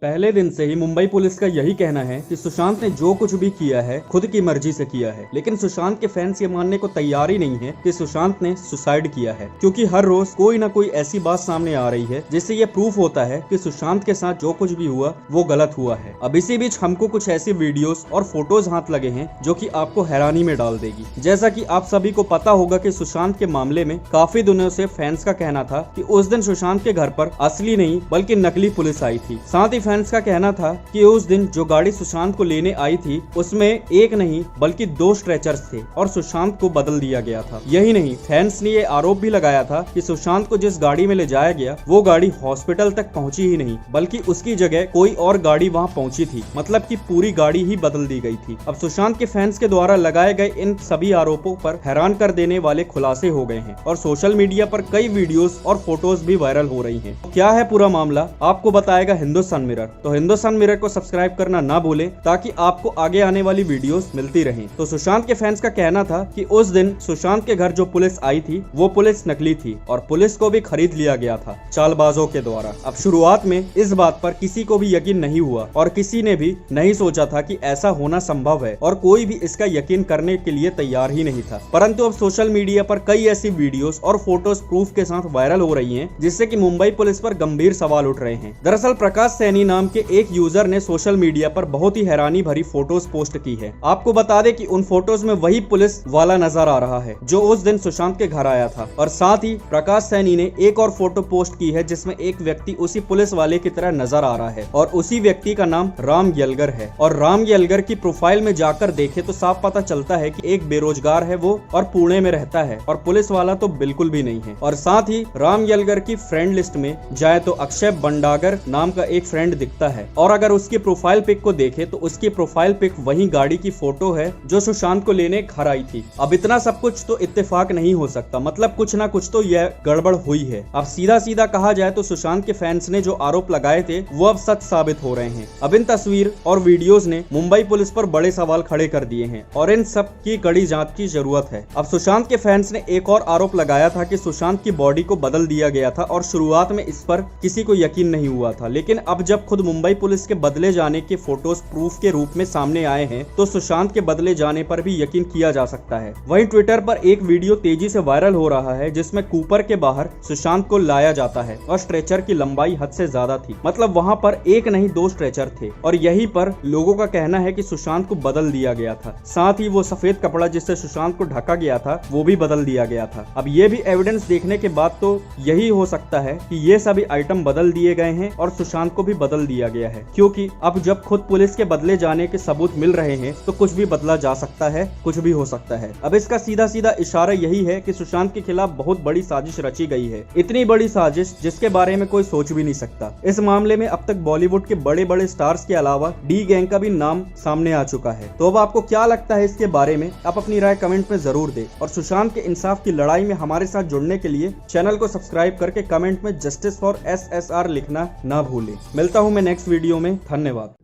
पहले दिन से ही मुंबई पुलिस का यही कहना है कि सुशांत ने जो कुछ भी किया है खुद की मर्जी से किया है, लेकिन सुशांत के फैंस ये मानने को तैयार ही नहीं है कि सुशांत ने सुसाइड किया है, क्योंकि हर रोज कोई ना कोई ऐसी बात सामने आ रही है जिससे ये प्रूफ होता है कि सुशांत के साथ जो कुछ भी हुआ वो गलत हुआ है। अब इसी बीच हमको कुछ ऐसी वीडियोस और फोटोज हाथ लगे हैं जो कि आपको हैरानी में डाल देगी। जैसा कि आप सभी को पता होगा कि सुशांत के मामले में काफी दिनों से फैंस का कहना था कि उस दिन सुशांत के घर पर असली नहीं बल्कि नकली पुलिस आई थी। साथ ही फैंस का कहना था कि उस दिन जो गाड़ी सुशांत को लेने आई थी उसमें एक नहीं बल्कि 2 स्ट्रेचर्स थे और सुशांत को बदल दिया गया था। यही नहीं, फैंस ने ये आरोप भी लगाया था कि सुशांत को जिस गाड़ी में ले जाया गया वो गाड़ी हॉस्पिटल तक पहुंची ही नहीं, बल्कि उसकी जगह कोई और गाड़ी वहां पहुंची थी, मतलब कि पूरी गाड़ी ही बदल दी गई थी। अब सुशांत के फैंस के द्वारा लगाए गए इन सभी आरोपों पर हैरान कर देने वाले खुलासे हो गए हैं और सोशल मीडिया पर कई वीडियोस और फोटोज भी वायरल हो रही हैं। तो क्या है पूरा मामला, आपको बताएगा हिंदुस्तान मिरर। तो हिंदुस्तान मिरर को सब्सक्राइब करना ना भूलें ताकि आपको आगे आने वाली वीडियोस मिलती रहें। तो सुशांत के फैंस का कहना था कि उस दिन सुशांत के घर जो पुलिस आई थी वो पुलिस नकली थी और पुलिस को भी खरीद लिया गया था चालबाजों के द्वारा। अब शुरुआत में इस बात पर किसी को भी यकीन नहीं हुआ और किसी ने भी नहीं सोचा था कि ऐसा होना संभव है और कोई भी इसका यकीन करने के लिए तैयार ही नहीं था। परंतु अब सोशल मीडिया पर कई ऐसी वीडियोस और फोटोज प्रूफ के साथ वायरल हो रही हैं जिससे कि मुंबई पुलिस पर गंभीर सवाल उठ रहे हैं। दरअसल प्रकाश सैनी नाम के एक यूजर ने सोशल मीडिया पर बहुत ही हैरानी भरी फोटोज पोस्ट की है। आपको बता दें कि उन फोटोज में वही पुलिस वाला नजर आ रहा है जो उस दिन सुशांत के घर आया था और साथ ही प्रकाश सैनी ने एक और फोटो पोस्ट की है जिसमें एक व्यक्ति उसी पुलिस वाले की तरह नजर आ रहा है और उसी व्यक्ति का नाम राम येलगर है। और राम येलगर की प्रोफाइल में जाकर देखे तो साफ पता चलता है कि एक बेरोजगार है वो और पुणे में रहता है और पुलिस वाला तो बिल्कुल भी नहीं है। और साथ ही राम येलगर की फ्रेंड लिस्ट में जाए तो अक्षय बंडागर नाम का एक फ्रेंड दिखता है और अगर उसकी प्रोफाइल पिक को देखे तो उसकी प्रोफाइल पिक वही गाड़ी की फोटो है जो सुशांत को लेने घर आई थी। अब इतना सब कुछ तो इत्तेफाक नहीं हो सकता, मतलब कुछ ना कुछ तो यह गड़बड़ हुई है। अब सीधा सीधा कहा जाए तो सुशांत के फैंस ने जो आरोप लगाए थे वो अब सच साबित हो रहे हैं। अब इन तस्वीर और वीडियोस ने मुंबई पुलिस पर बड़े सवाल खड़े कर दिए हैं और इन सब की कड़ी जांच की जरूरत है। अब सुशांत के फैंस ने एक और आरोप लगाया था कि सुशांत की बॉडी को बदल दिया गया था और शुरुआत में इस पर किसी को यकीन नहीं हुआ था, लेकिन अब जब खुद मुंबई पुलिस के बदले जाने के फोटोज प्रूफ के रूप में सामने आए हैं तो सुशांत के बदले जाने पर भी यकीन किया जा सकता है। वहीं ट्विटर पर एक वीडियो तेजी से वायरल हो रहा है जिसमें कूपर के बाहर सुशांत को लाया जाता है और स्ट्रेचर की लंबाई हद से ज्यादा थी, मतलब वहां पर एक नहीं 2 स्ट्रेचर थे और यहीं पर लोगों का कहना है कि सुशांत को बदल दिया गया था। साथ ही वो सफेद कपड़ा जिससे सुशांत को ढका गया था वो भी बदल दिया गया था। अब ये भी एविडेंस देखने के बाद तो यही हो सकता है कि ये सभी आइटम बदल दिए गए हैं और सुशांत को भी बदल दिया गया है, क्योंकि अब जब खुद पुलिस के बदले जाने के सबूत मिल रहे हैं तो कुछ भी बदला जा सकता है, कुछ भी हो सकता है। अब इसका सीधा सीधा इशारा यही है कि सुशांत के खिलाफ बहुत बड़ी साजिश रची गई है, इतनी बड़ी साजिश जिसके बारे में कोई सोच भी नहीं सकता। इस मामले में अब तक बॉलीवुड के बड़े बड़े स्टार्स के अलावा डी गैंग का भी नाम सामने आ चुका है। तो अब आपको क्या लगता है इसके बारे में, आप अपनी राय कमेंट में जरूर दें और सुशांत के इंसाफ की लड़ाई में हमारे साथ जुड़ने के लिए चैनल को सब्सक्राइब करके कमेंट में जस्टिस फॉर SSR लिखना ना भूलें। मिलता हूं मैं नेक्स्ट वीडियो में, धन्यवाद।